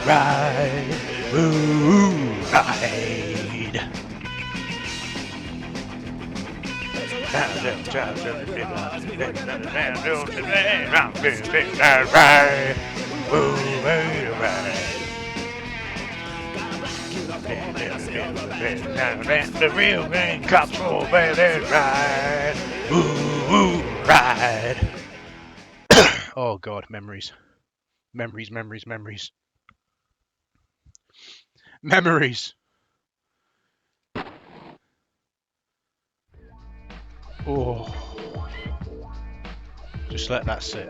ride, woo, ride. The real rain cops roll, baby, ride, woo, ride. Oh God, memories. Memories. Oh, just let that sit.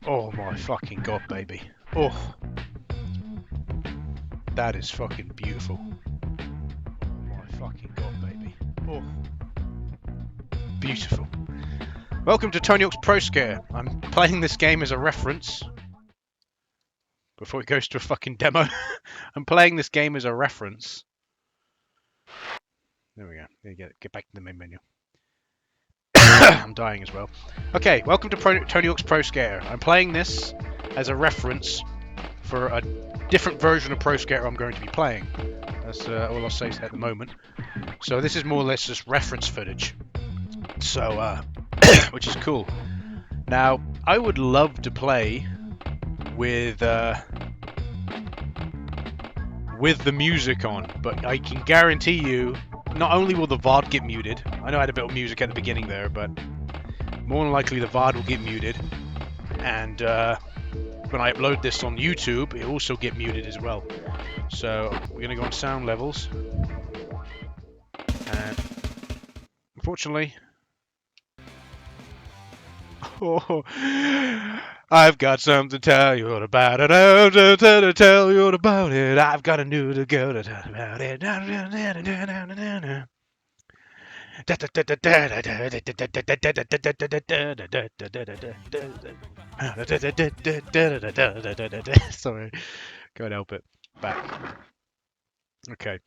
Oh my fucking God, baby. Oh, that is fucking beautiful. Oh my fucking God, baby. Oh, beautiful. Welcome to Tony Hawk's Pro Scare. I'm playing this game as a reference. Before it goes to a fucking demo. I'm playing this game as a reference. There we go. Get back to the main menu. I'm dying as well. Okay, welcome to Tony Hawk's Pro Skater. I'm playing this as a reference for a different version of Pro Skater I'm going to be playing. That's all I'll say at the moment. So this is more or less just reference footage. So, which is cool. Now, I would love to play with the music on, but I can guarantee you, not only will the VOD get muted. I know I had a bit of music at the beginning there, but more than likely the VOD will get muted, and when I upload this on YouTube, it will also get muted as well. So we're gonna go on sound levels, and unfortunately, oh, I've got something to tell you about it. To tell you about it. I've got a new to go to tell about it. Sorry, can't help it. Back. Okay,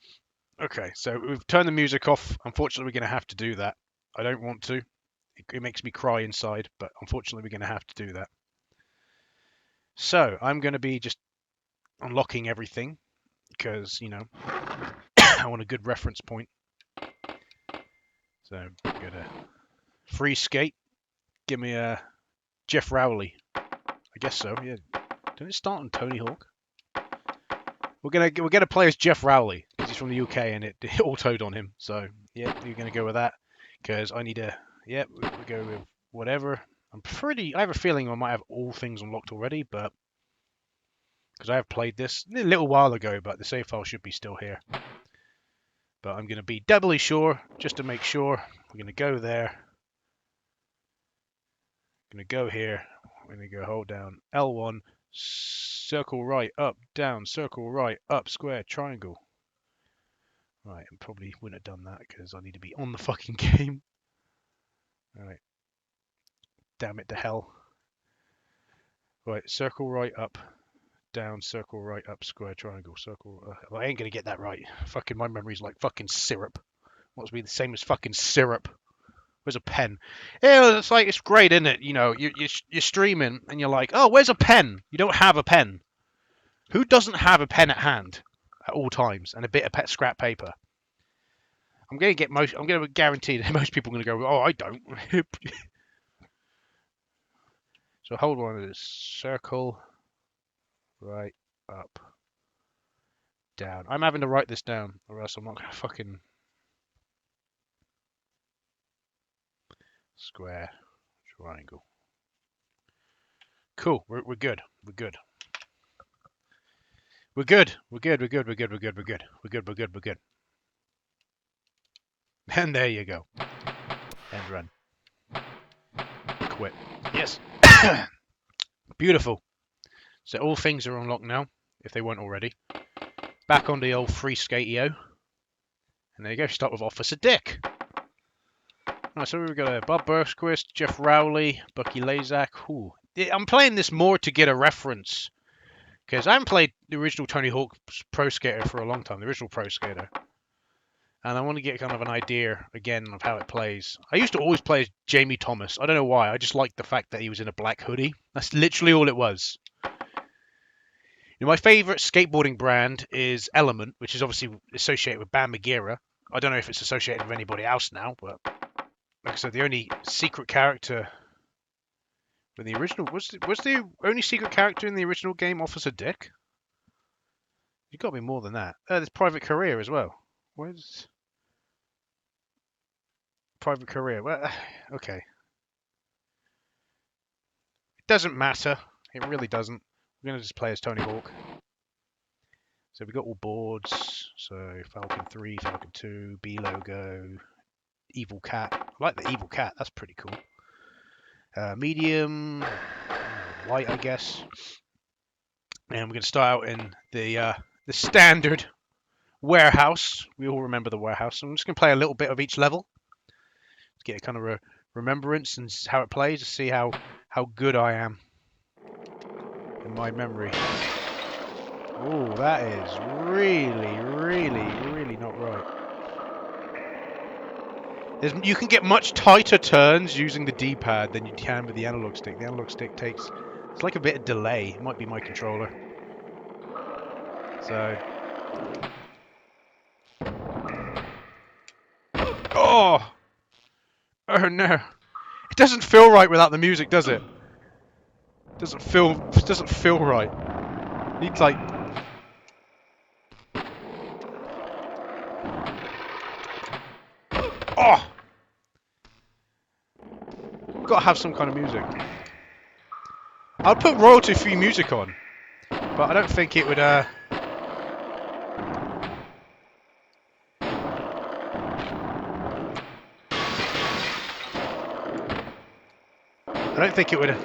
so we've turned the music off. Unfortunately, we're going to have to do that. I don't want to. It makes me cry inside, but unfortunately, we're going to have to do that. So I'm going to be just unlocking everything because, you know, I want a good reference point. So I'm going to free skate. Give me a Jeff Rowley. I guess so. Yeah. Didn't it start on Tony Hawk? We're gonna play as Jeff Rowley because he's from the UK and it autoed on him. So yeah, you're gonna go with that because I need a yeah. We go with whatever. I have a feeling I might have all things unlocked already, but because I have played this a little while ago, but the save file should be still here. But I'm gonna be doubly sure just to make sure. We're gonna go there. Gonna go here. We're gonna go hold down L1. Circle right, up, down, circle right, up, square, triangle. Right, I probably wouldn't have done that because I need to be on the fucking game. Alright. Damn it to hell. Right, circle right, up, down, circle right, up, square, triangle, circle. Well, I ain't gonna get that right. Fucking my memory's like fucking syrup. Wants to be the same as fucking syrup. Where's a pen? Yeah, it's like, it's great, isn't it? You know, you're streaming and you're like, oh, where's a pen? You don't have a pen. Who doesn't have a pen at hand at all times and a bit of scrap paper? I'm going to guarantee that most people are going to go, oh, I don't. So hold on to this. Circle, right, up, down. I'm having to write this down or else I'm not going to fucking... Square, triangle. Cool, we're good. We're good. And there you go. End run. Quit. Yes. Beautiful. So all things are unlocked now, if they weren't already. Back on the old free skate-io. And there you go, start with Officer Dick. Right, so we've got Bob Berquist, Jeff Rowley, Bucky Lazak. Ooh. I'm playing this more to get a reference. Because I haven't played the original Tony Hawk Pro Skater for a long time, the original Pro Skater. and I want to get kind of an idea again of how it plays. I used to always play as Jamie Thomas. I don't know why. I just liked the fact that he was in a black hoodie. That's literally all it was. My favorite skateboarding brand is Element, which is obviously associated with Bam Margera. I don't know if it's associated with anybody else now, but like I said, the only secret character in the original was the only secret character in the original game Officer Dick. You got to be more than that. There's Private Career as well. Where's Private Career? Well, okay. It doesn't matter. It really doesn't. We're gonna just play as Tony Hawk. So we've got all boards. So Falcon 3, Falcon 2, B logo, Evil Cat. I like the Evil Cat. That's pretty cool. Medium, light, I guess. And we're gonna start out in the standard warehouse. We all remember the warehouse. So I'm just gonna play a little bit of each level to get a kind of a remembrance and how it plays to see how good I am in my memory. Oh, that is really not right. You can get much tighter turns using the D-pad than you can with the analog stick. The analog stick takes, it's like a bit of delay. It might be my controller. So. Oh! Oh no. It doesn't feel right without the music, does it? It doesn't feel right. It needs like... Oh! Gotta have some kind of music. I'd put royalty-free music on, but I don't think it would, I don't think it would...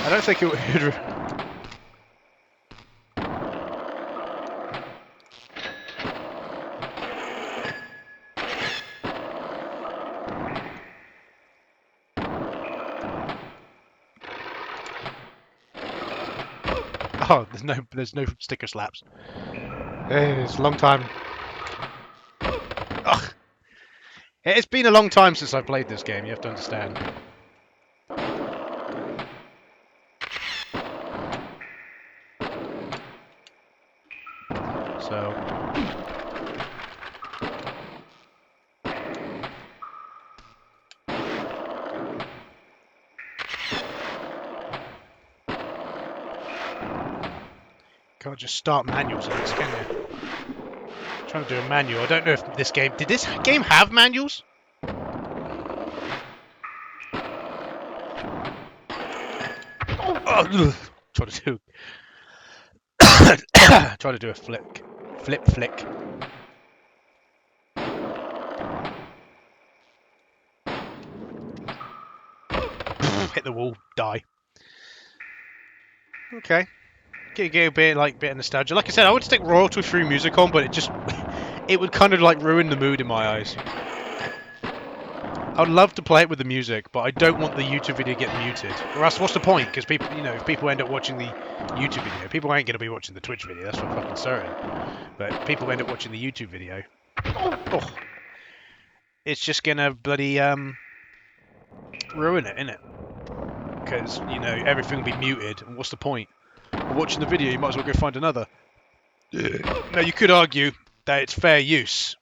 I don't think it would... Oh, there's no sticker slaps. It's a long time. Ugh. It's been a long time since I played this game, you have to understand. So... Can't just start manuals in this, can you? I'm trying to do a manual. I don't know if this game... Did this game have manuals? Oh, try to do... try to do a flick. Flick. Hit the wall. Die. Okay. Get a bit of nostalgia. Like I said, I would stick royalty-free music on, but it would kind of like ruin the mood in my eyes. I would love to play it with the music, but I don't want the YouTube video to get muted. Or else, what's the point? Because people, if people end up watching the YouTube video, people ain't gonna be watching the Twitch video. That's for fucking certain. But people end up watching the YouTube video. Oh, it's just gonna bloody ruin it, innit? Because everything will be muted, and what's the point? Watching the video, you might as well go find another. Now you could argue that it's fair use.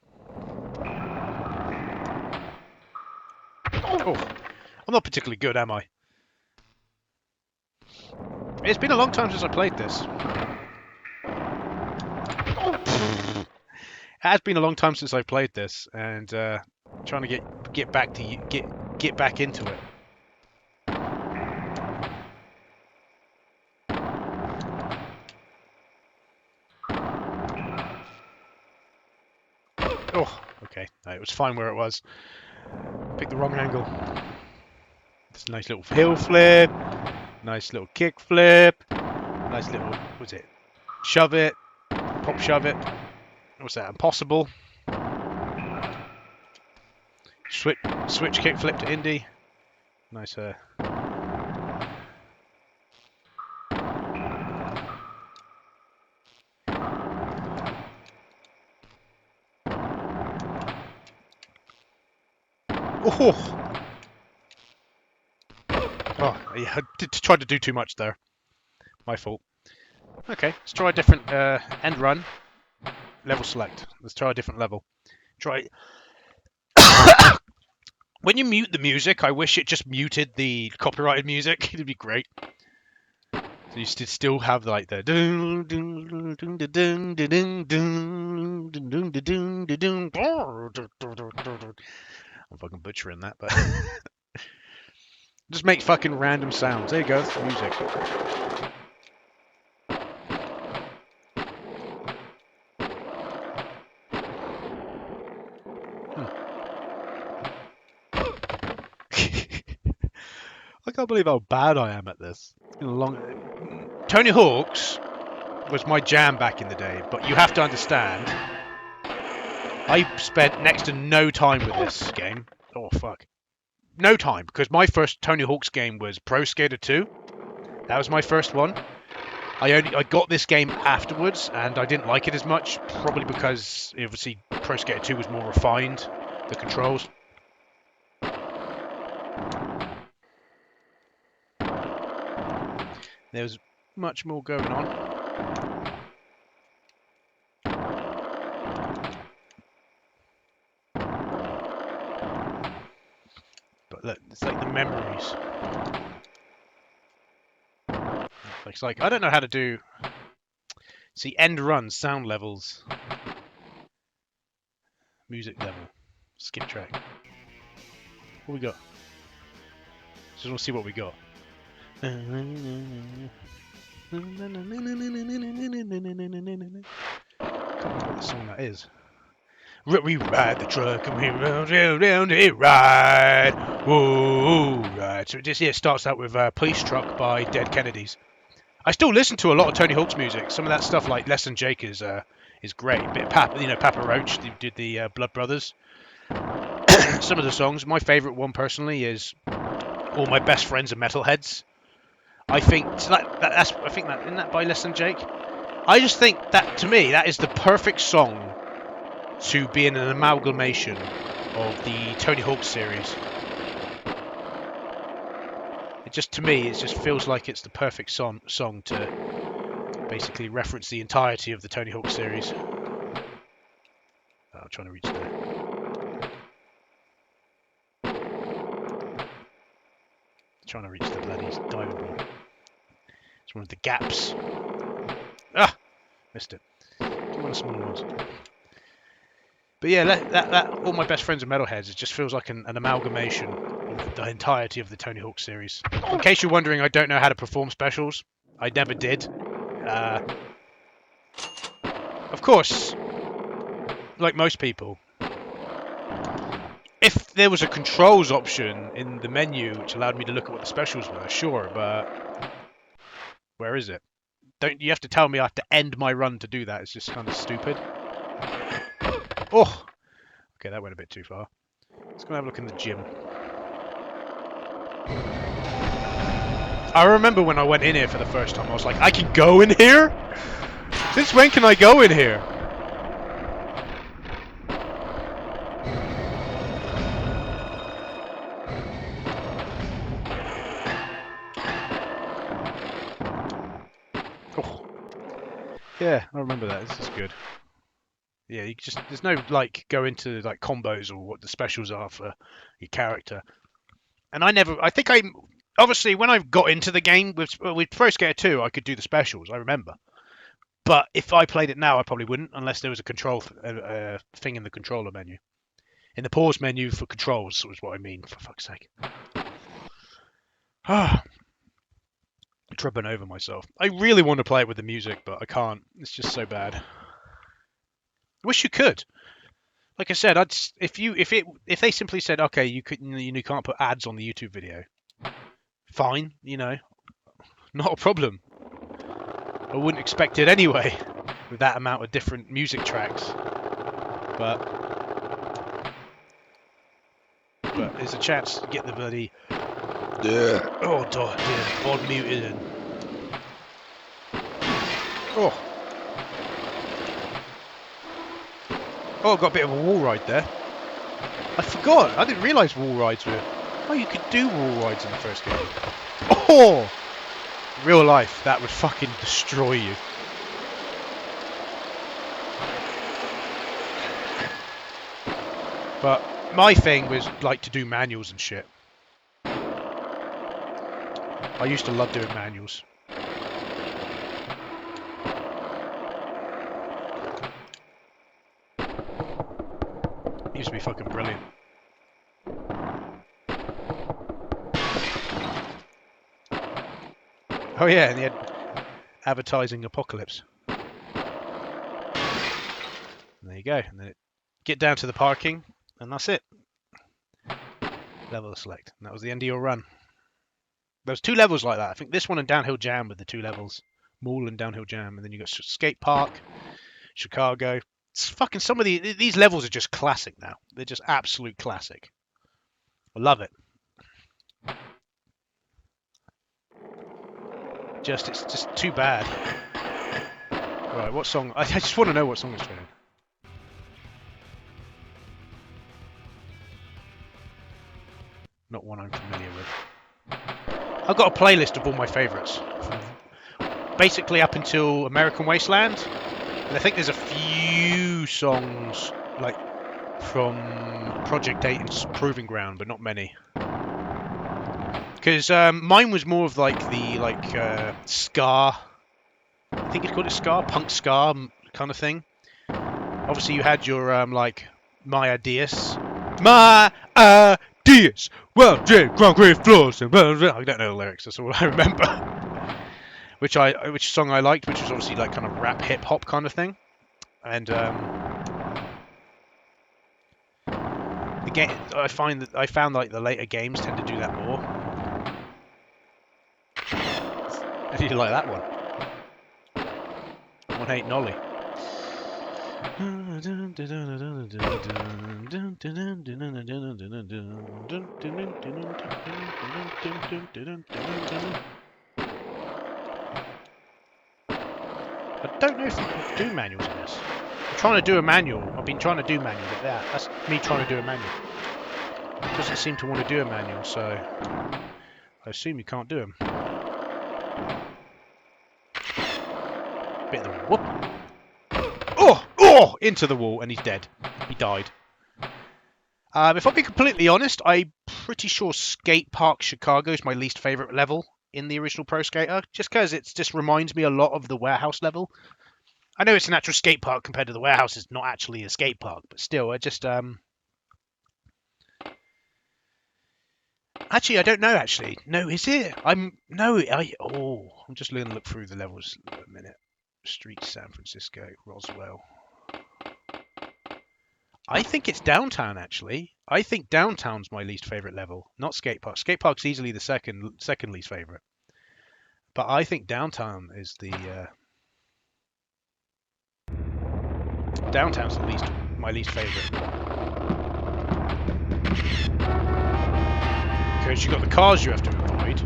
Oh, I'm not particularly good, am I? It's been a long time since I played this. It has been a long time since I've played this, and trying to get back into it. Oh, okay. No, it was fine where it was. Picked the wrong angle. It's a nice little hill flip. Nice little kick flip. Nice little, what's it? Shove it. Pop shove it. What's that? Impossible. Switch kick flip to indie. Nice. Oh, yeah, I tried to do too much there. My fault. Okay, let's try a different end run. Level select. Let's try a different level. Try. When you mute the music, I wish it just muted the copyrighted music. It'd be great. So you still have like the. I'm fucking butchering that, but just make fucking random sounds. There you go. That's the music. I can't believe how bad I am at this. It's been a long. Tony Hawk's was my jam back in the day, but you have to understand, I spent next to no time with this game. Oh fuck, no time, because my first Tony Hawk's game was Pro Skater 2. That was my first one. I got this game afterwards, and I didn't like it as much, probably because obviously Pro Skater 2 was more refined, the controls. There was much more going on. But look, it's like the memories. It's like, I don't know how to do... See, end run, sound levels. Music level. Skip track. What we got? Just want to see what we got. Can't remember what the song that is. We ride the truck and we round it ride. Whoa, right. So it just starts out with Police Truck by Dead Kennedys. I still listen to a lot of Tony Hawk's music. Some of that stuff like Less Than Jake is great. A bit of Papa Roach did the Blood Brothers. Some of the songs. My favourite one personally is All My Best Friends Are Metalheads. I think isn't that by Less Than Jake? I just think that, to me, that is the perfect song to be in an amalgamation of the Tony Hawk series. It just, to me, it just feels like it's the perfect song to basically reference the entirety of the Tony Hawk series. I'm trying to reach there. Trying to reach the bloody diving board. It's one of the gaps. Ah! Missed it. One of the smaller ones. But yeah, that All My Best Friends Are Metalheads, it just feels like an amalgamation of the entirety of the Tony Hawk series. In case you're wondering, I don't know how to perform specials. I never did. Of course, like most people, if there was a controls option in the menu which allowed me to look at what the specials were, sure, but where is it? Don't you have to tell me I have to end my run to do that? It's just kind of stupid. Oh, okay, that went a bit too far. Let's go have a look in the gym. I remember when I went in here for the first time, I was like, I can go in here? Since when can I go in here? Oh. Yeah, I remember that. This is good. Yeah, you just there's no like go into like combos or what the specials are for your character. And I think obviously when I got into the game with Pro Skater 2, I could do the specials. I remember. But if I played it now, I probably wouldn't unless there was a control thing in the controller menu. In the pause menu for controls was what I mean, for fuck's sake. I'm tripping over myself. I really want to play it with the music, but I can't. It's just so bad. I wish you could. Like I said, if they simply said, okay, you can't put ads on the YouTube video, fine, not a problem. I wouldn't expect it anyway, with that amount of different music tracks. But there's a chance to get the bloody Oh, dear. Bod muted. Oh. Oh, got a bit of a wall ride there. I forgot. I didn't realise wall rides were... Oh, you could do wall rides in the first game. Oh! Real life, that would fucking destroy you. But my thing was like to do manuals and shit. I used to love doing manuals. It used to be fucking brilliant. Oh yeah, and they had advertising apocalypse. And there you go. And then get down to the parking, and that's it. Level select. And that was the end of your run. There was 2 levels like that. I think this one and Downhill Jam with the 2 levels. Mall and Downhill Jam. And then you got Skate Park, Chicago. It's fucking some of these levels are just classic now. They're just absolute classic. I love it. It's just too bad. Right, what song? I just want to know what song it's playing. Not one I'm familiar with. I've got a playlist of all my favourites. Basically up until American Wasteland. And I think there's a few songs like from Project 8 and Proving Ground, but not many. Because mine was more of like the ska. I think it's called ska, punk ska kind of thing. Obviously, you had your like My Ideas. My Ideas! Well, Jay, concrete floors. I don't know the lyrics, that's all I remember. which song I liked, which was obviously like kind of rap hip hop kind of thing. And the game, I found like the later games tend to do that more. I did like that one. 1-8 Nolly. I don't know if you can do manuals in this. I'm trying to do a manual. I've been trying to do manual, but that's me trying to do a manual. It doesn't seem to want to do a manual, so I assume you can't do them. Bit of the whoop. Oh! Into the wall, and he's dead. He died. If I'm being completely honest, I'm pretty sure Skate Park Chicago is my least favourite level in the original Pro Skater, just because it just reminds me a lot of the warehouse level. I know it's an actual skate park compared to the warehouse. It's not actually a skate park, but still, I just Actually, I don't know. Actually, no, is it? I'm just going to look through the levels a minute. Street, San Francisco, Roswell. I think it's downtown. Actually, I think downtown's my least favorite level, not skate park. Skate park's easily the second least favorite, but I think downtown is the downtown's my least favorite. Because you got the cars you have to avoid,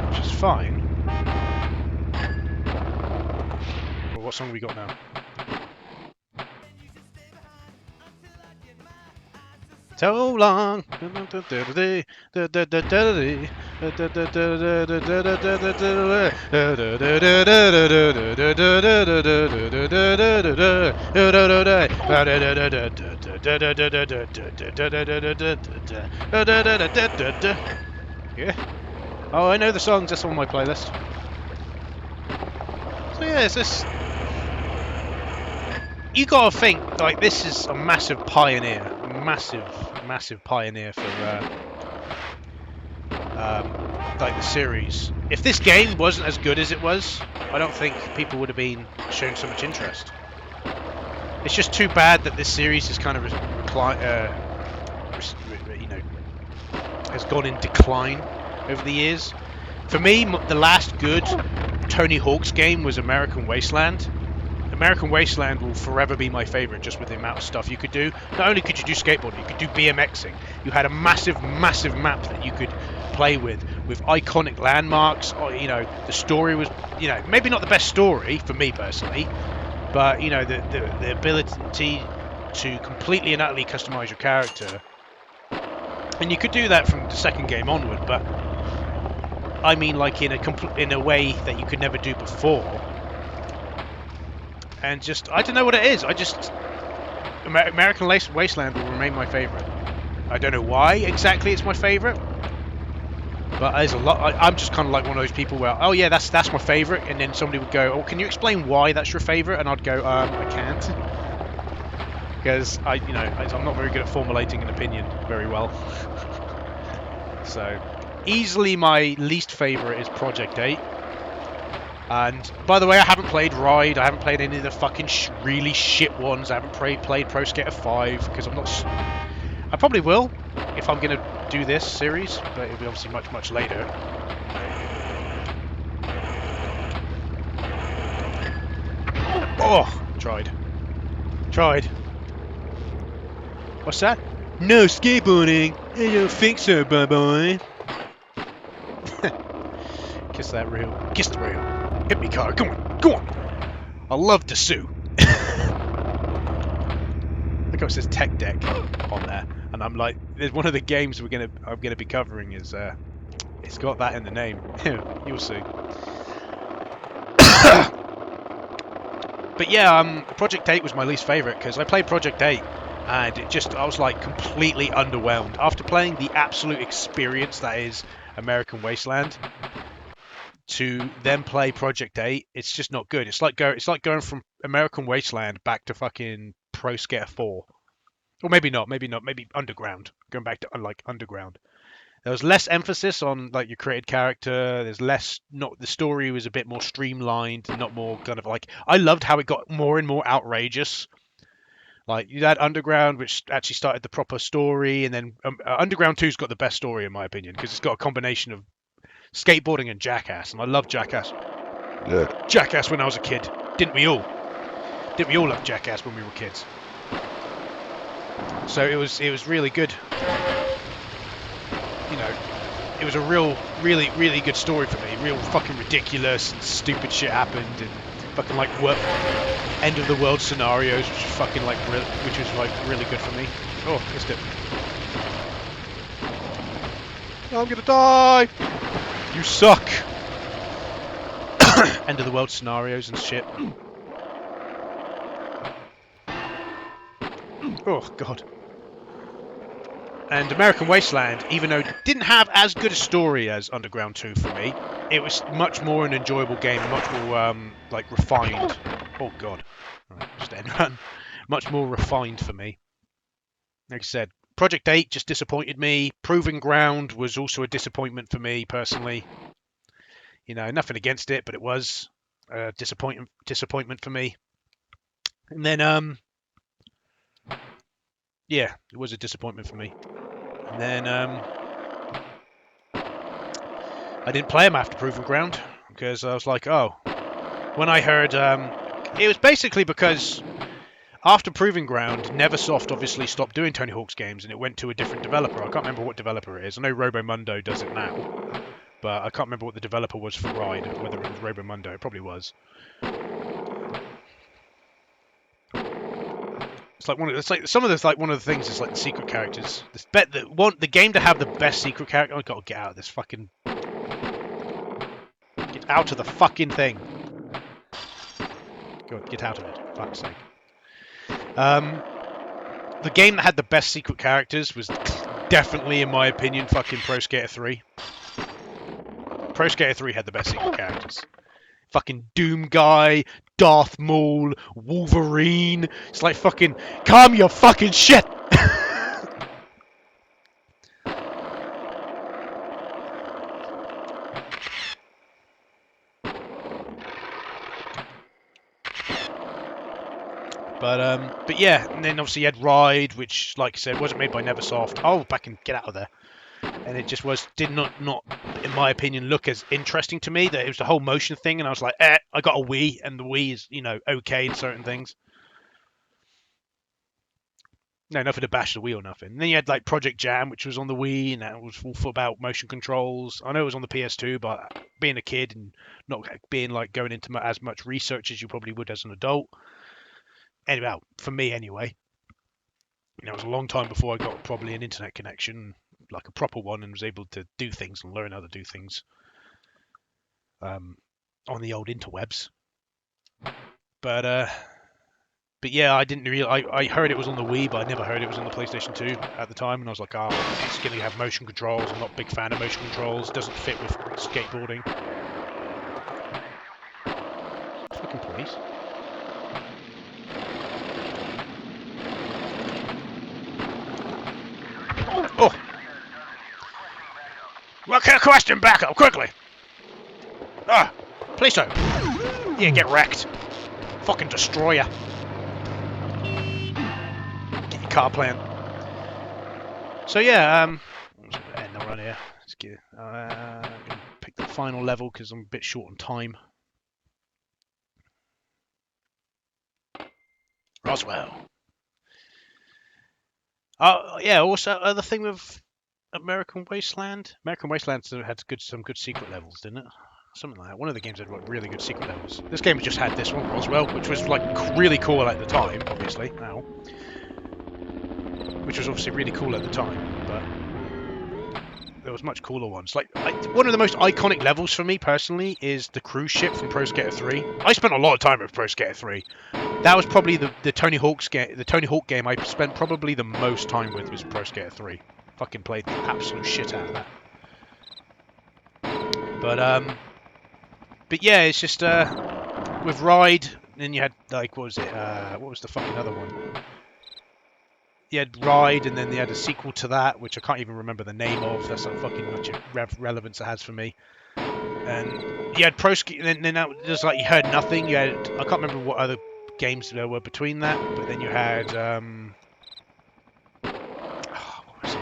which is fine. Well, what song have we got now? So long. Yeah. Oh, I know the songs. That's on my playlist. So yeah, it's this. You gotta think like this is a massive pioneer, massive pioneer for like the series. If this game wasn't as good as it was, I don't think people would have been showing so much interest. It's just too bad that this series is kind of has gone in decline over the years. For me, the last good Tony Hawk's game was American Wasteland. American Wasteland will forever be my favorite, just with the amount of stuff you could do. Not only could you do skateboarding, you could do BMXing. You had a massive, massive map that you could play with iconic landmarks. Or, you know, the story was, you know, maybe not the best story for me personally, but you know, the ability to completely and utterly customize your character. And you could do that from the second game onward, but I mean, like in a way that you could never do before. And just, I don't know what it is. American Wasteland will remain my favorite. I don't know why exactly it's my favorite, but there's a lot. I'm just kind of like one of those people where, oh yeah, that's my favorite, and then somebody would go, oh, can you explain why that's your favorite? And I'd go, I can't, because I'm not very good at formulating an opinion very well. So, easily my least favorite is Project 8. And by the way, I haven't played Ride. I haven't played any of the fucking really shit ones. I haven't played Pro Skater 5 because I'm not. I probably will if I'm gonna do this series, but it'll be obviously much, much later. Oh, tried. What's that? No skateboarding. I don't think so, boy. Kiss that rail. Kiss the rail. Hit me, car. Go on. I love to sue. Look how it says Tech Deck on there, and I'm like, there's one of the games I'm gonna be covering is it's got that in the name. You'll see. But yeah, Project 8 was my least favorite because I played Project 8 and I was like completely underwhelmed after playing the absolute experience that is American Wasteland. To then play Project 8, it's just not good. It's like going from American Wasteland back to fucking Pro Skater 4. Or maybe not, maybe Underground. Going back to like Underground. There was less emphasis on like your created character. There's less, not the story was a bit more streamlined, not more kind of like, I loved how it got more and more outrageous. Like you had Underground, which actually started the proper story, and then Underground 2's got the best story in my opinion because it's got a combination of skateboarding and Jackass, and I love Jackass. Yeah. Jackass when I was a kid. Didn't we all? Didn't we all love Jackass when we were kids? So it was really good. You know, it was a really good story for me. Real fucking ridiculous and stupid shit happened, and fucking like end of the world scenarios, which was fucking like really good for me. Oh, missed it. I'm gonna die. You suck! End of the world scenarios and shit. Oh, God. And American Wasteland, even though it didn't have as good a story as Underground 2 for me, it was much more an enjoyable game, much more, like, refined. Oh, God. Right, just end run. Much more refined for me. Like I said, Project 8 just disappointed me. Proving Ground was also a disappointment for me, personally. You know, nothing against it, but it was a disappointment for me. And then, yeah, it was a disappointment for me. And then, I didn't play them after Proving Ground because I was like, oh. When I heard, it was basically because after Proving Ground, Neversoft obviously stopped doing Tony Hawk's games and it went to a different developer. I can't remember what developer it is. I know Robomundo does it now. But I can't remember what the developer was for Ride, whether it was Robomundo. It probably was. It's like one of the things is like the secret characters. The game to have the best secret character. I've got to get out of this fucking. Get out of the fucking thing. Get out of it. For fuck's sake. The game that had the best secret characters was definitely, in my opinion, fucking Pro Skater 3. Pro Skater 3 had the best secret characters. Fucking Doom Guy, Darth Maul, Wolverine. It's like fucking, calm your fucking shit! But yeah, and then obviously you had Ride, which, like I said, wasn't made by Neversoft. Oh, back and get out of there. And it just was, in my opinion, look as interesting to me. That it was the whole motion thing, and I was like, I got a Wii, and the Wii is, okay in certain things. No, nothing to bash the Wii or nothing. And then you had like Project Jam, which was on the Wii, and that was all about motion controls. I know it was on the PS2, but being a kid and not being like going into as much research as you probably would as an adult. Anyway, for me anyway, it was a long time before I got probably an internet connection, like a proper one, and was able to do things and learn how to do things on the old interwebs. But yeah, I didn't really. I heard it was on the Wii, but I never heard it was on the PlayStation 2 at the time, and I was like, oh, it's going to have motion controls. I'm not a big fan of motion controls. Doesn't fit with skateboarding. Fucking police. Oh! Question back up quickly. Ah, please don't. Yeah, get wrecked. Fucking destroy ya. Get your car plant. So yeah, I'm just gonna end the run here. Let's get. I'm gonna pick the final level because I'm a bit short on time. Roswell. Yeah. Also, the thing with American Wasteland. American Wasteland had some good secret levels, didn't it? Something like that. One of the games had like really good secret levels. This game just had this one, Roswell, which was like really cool at the time, obviously, now. Which was obviously really cool at the time, but there was much cooler ones. Like one of the most iconic levels for me personally is the cruise ship from Pro Skater 3. I spent a lot of time with Pro Skater 3. That was probably the Tony Hawk's game. The Tony Hawk game I spent probably the most time with was Pro Skater 3. Fucking played the absolute shit out of that. But yeah, it's just with Ride. Then you had like what was it? What was the fucking other one? You had Ride, and then they had a sequel to that, which I can't even remember the name of. That's how fucking much relevance it has for me. And you had Pro Skater, and then just like you heard nothing. You had I can't remember what other games there were between that, but then you had what was it?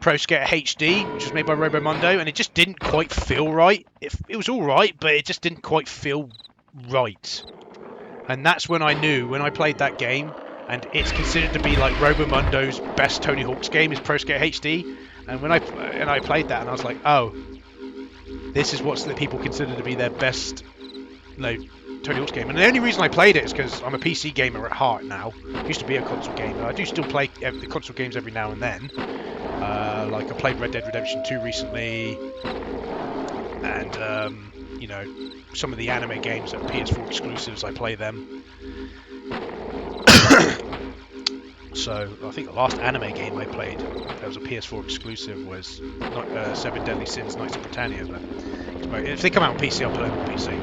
Pro Skater HD, which was made by Robomundo, and it just didn't quite feel right. It was all right, but it just didn't quite feel right. And that's when I knew, when I played that game, and it's considered to be like Robomundo's best Tony Hawk's game is Pro Skater HD. And when I played that, and I was like, oh, this is what the people consider to be their best, Tony Hawk's game. And the only reason I played it is because I'm a PC gamer at heart now. I used to be a console gamer. I do still play the console games every now and then. Like I played Red Dead Redemption 2 recently, and some of the anime games that are PS4 exclusives, I play them. So I think the last anime game I played that was a PS4 exclusive was Seven Deadly Sins: Knights of Britannia. But if they come out on PC, I'll play them on PC.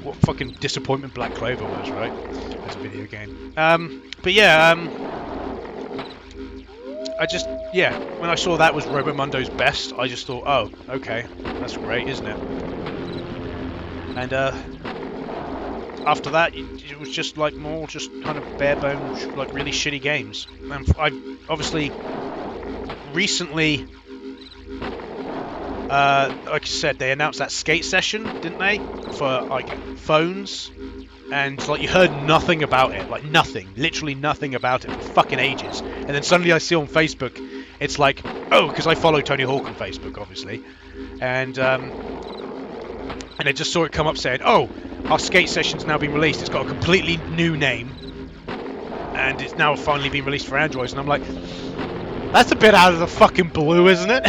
What fucking disappointment Black Clover was, right? As a video game. But yeah, when I saw that was Robomundo's best, I just thought, oh, okay, that's great, isn't it? And after that, it was just like more just kind of bare bones, like really shitty games. And I obviously recently, like I said, they announced that skate session, didn't they, for like phones? And like you heard nothing about it, like nothing, literally nothing about it for fucking ages. And then suddenly I see on Facebook, it's like, oh, because I follow Tony Hawk on Facebook, obviously, and I just saw it come up saying, oh, our skate session's now been released. It's got a completely new name, and it's now finally been released for Android. And I'm like, that's a bit out of the fucking blue, isn't it?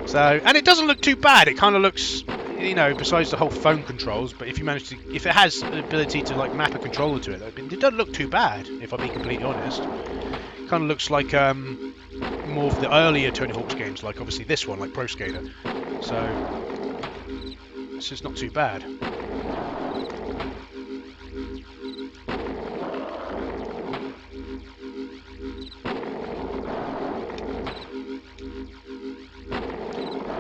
So, and it doesn't look too bad. It kind of looks, besides the whole phone controls, but if it has the ability to like map a controller to it, it doesn't look too bad, if I'm being completely honest. It kind of looks like more of the earlier Tony Hawk's games, like obviously this one, like Pro Skater. So this is not too bad.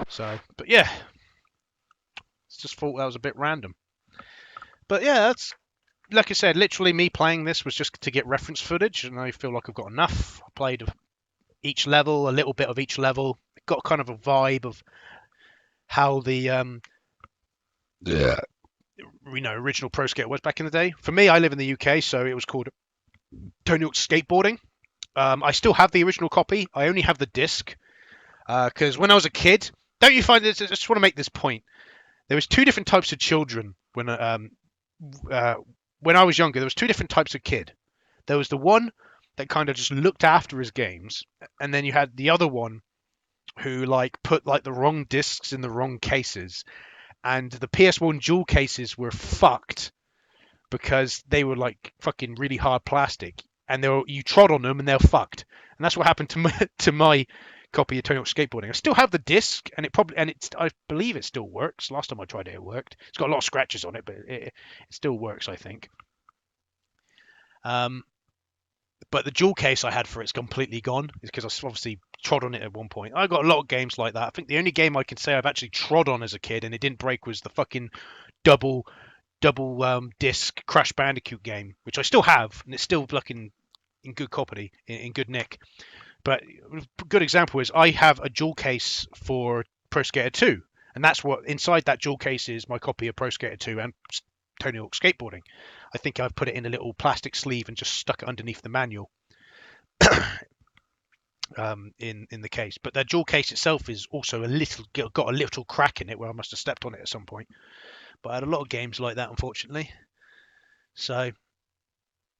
So, but yeah, just thought that was a bit random. But yeah, that's, like I said, literally me playing this was just to get reference footage, and I feel like I've got enough. I played each level, a little bit of each level, got kind of a vibe of how the Yeah. original Pro Skater was back in the day. For me, I live in the UK, so it was called Tony Hawk's Skateboarding. I still have the original copy. I only have the disc because when I was a kid, don't you find this? I just want to make this point. There was two different types of children uh, when I was younger. There was two different types of kid. There was the one that kind of just looked after his games, and then you had the other one who like put like the wrong discs in the wrong cases, and the PS1 dual cases were fucked because they were like fucking really hard plastic, and you trod on them and they're fucked. And that's what happened to my copy of Tony Hawk Skateboarding. I still have the disc, and I believe it still works. Last time I tried it, it worked. It's got a lot of scratches on it, but it still works, I think. Um, but the dual case I had for it's completely gone. It's because I obviously trod on it at one point. I got a lot of games like that. I think the only game I can say I've actually trod on as a kid and it didn't break was the fucking double disc Crash Bandicoot game, which I still have, and it's still fucking in good copy, in good nick. But a good example is I have a jewel case for Pro Skater 2, and that's what inside that jewel case is my copy of Pro Skater 2 and Tony Hawk Skateboarding. I think I've put it in a little plastic sleeve and just stuck it underneath the manual in the case. But that jewel case itself is also got a little crack in it where I must have stepped on it at some point. But I had a lot of games like that, unfortunately. So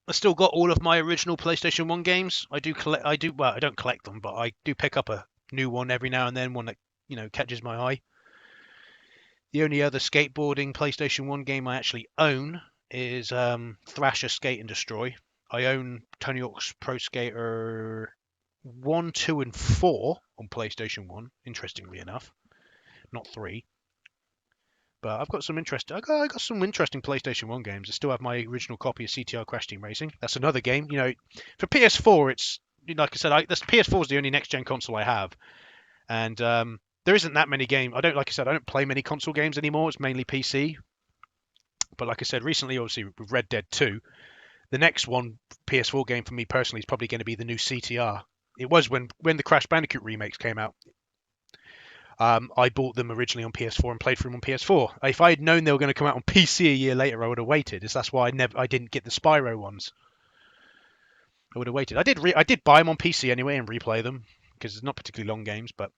I still got all of my original PlayStation 1 games. I don't collect them, but I do pick up a new one every now and then, one that, catches my eye. The only other skateboarding PlayStation 1 game I actually own is Thrasher Skate and Destroy. I own Tony Hawk's Pro Skater 1, 2, and 4 on PlayStation 1, interestingly enough. Not 3. But I've got some I got some interesting PlayStation 1 games. I still have my original copy of CTR Crash Team Racing. That's another game. For PS4, it's like I said, this PS4 is the only next gen console I have, and there isn't that many games. I don't play many console games anymore. It's mainly PC. But like I said, recently, obviously, with Red Dead 2, the next one PS4 game for me personally is probably going to be the new CTR. It was when the Crash Bandicoot remakes came out. I bought them originally on PS4 and played through them on PS4. If I had known they were going to come out on PC a year later, I would have waited. That's why I didn't get the Spyro ones. I would have waited. I did buy them on PC anyway and replay them because it's not particularly long games. But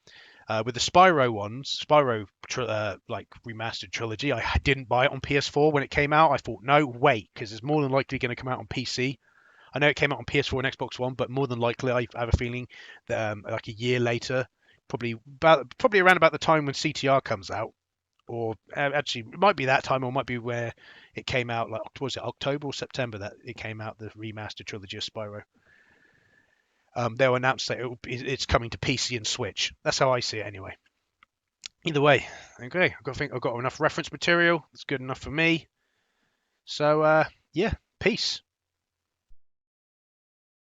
with the Spyro ones, like remastered trilogy, I didn't buy it on PS4 when it came out. I thought, no, wait, because it's more than likely going to come out on PC. I know it came out on PS4 and Xbox One, but more than likely, I have a feeling that like a year later, probably around about the time when CTR comes out, or actually it might be that time, or it might be where it came out. Like, was it October or September that it came out, the remastered trilogy of Spyro? They'll announce that it's coming to PC and Switch. That's how I see it anyway. Either way, okay, I think I've got enough reference material. It's good enough for me. So yeah, peace.